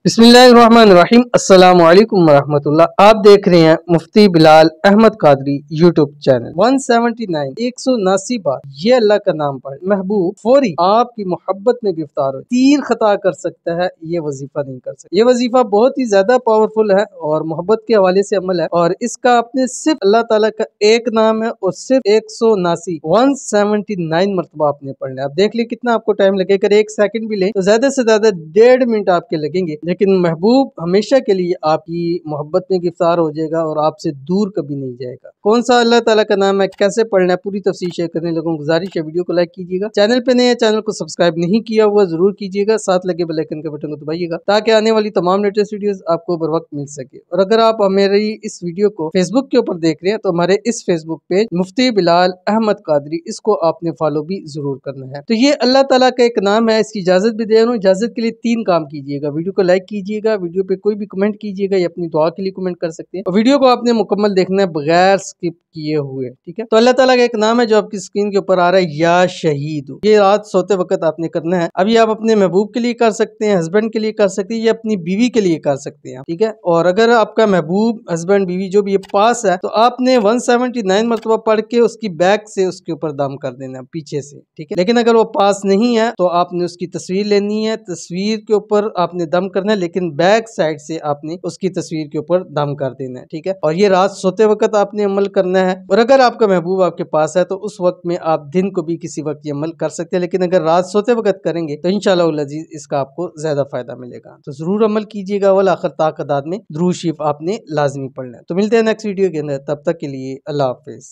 बिस्मिल्लाहिर्रहमानिर्रहीम अस्सलाम वालेकुम रहमतुल्लाह। आप देख रहे हैं मुफ्ती बिलाल अहमद कादरी यूट्यूब चैनल। 179 179 बार ये अल्लाह का नाम पढ़, महबूब फौरी आपकी मोहब्बत में गिरफ्तार हो, तीर खता कर सकता है, ये वजीफा नहीं कर सकता। ये वजीफा बहुत ही ज्यादा पावरफुल है और मोहब्बत के हवाले से अमल है और इसका आपने सिर्फ अल्लाह ताला का एक नाम है और सिर्फ 179 मरतबा आपने पढ़ना है। आप देख ली कितना आपको टाइम लगेगा। एक सेकंड भी ले तो ज्यादा से ज्यादा 1.5 मिनट आपके लगेंगे, लेकिन महबूब हमेशा के लिए आपकी मोहब्बत में गिरफ्तार हो जाएगा और आपसे दूर कभी नहीं जाएगा। कौन सा अल्लाह ताला का नाम है, कैसे पढ़ना है, पूरी तफसील शेयर करने लोगों को गुजारिश है वीडियो को लाइक कीजिएगा। चैनल पे नए चैनल को सब्सक्राइब नहीं किया हुआ जरूर कीजिएगा, साथ लगे बेल आइकन के बटन को दबाइएगा ताकि आने वाली तमाम लेटेस्ट वीडियोस आपको बर वक्त मिल सके। और अगर आप हमारी इस वीडियो को फेसबुक के ऊपर देख रहे हैं तो हमारे इस फेसबुक पेज मुफ्ती बिलाल अहमद कादरी, इसको आपने फॉलो भी जरूर करना है। तो ये अल्लाह ताला का एक नाम है, इसकी इजाजत भी दे रहा हूँ। इजाजत के लिए 3 काम कीजिएगा, वीडियो को लाइक कीजिएगा, वीडियो पे कोई भी कमेंट कीजिएगा या अपनी दुआ के लिए कमेंट कर सकते हैं और वीडियो को आपने मुकम्मल देखना है बगैर स्किप किए हुए, ठीक है। तो अल्लाह ताला का एक नाम है जो आपकी स्क्रीन के ऊपर आ रहा है, या शहीद। ये रात सोते वक्त आपने करना है। अभी आप अपने महबूब के लिए कर सकते हैं, हस्बैंड के लिए कर सकते हैं या अपनी बीवी के लिए कर सकते हैं, ठीक है। और अगर आपका महबूब हस्बैंड बीवी जो भी ये पास है तो आपने 179 मरतबा पढ़ के उसकी बैक से उसके ऊपर दम कर देना, पीछे से, ठीक है। लेकिन अगर वो पास नहीं है तो आपने उसकी तस्वीर लेनी है, तस्वीर के ऊपर आपने दम करना है, लेकिन बैक साइड से आपने उसकी तस्वीर के ऊपर दम कर देना है, ठीक है। और ये रात सोते वक्त आपने अमल करना है। और अगर आपका महबूब आपके पास है तो उस वक्त में आप दिन को भी किसी वक्त ये अमल कर सकते हैं, लेकिन अगर रात सोते वक्त करेंगे तो इंशाअल्लाह उल अजीज इसका आपको ज्यादा फायदा मिलेगा। तो जरूर अमल कीजिएगा। वल आखिर ताकदाद में दुरूद शरीफ आपने लाजमी पढ़ना है। तो मिलते हैं नेक्स्ट वीडियो के अंदर, तब तक के लिए अल्लाह हाफिज।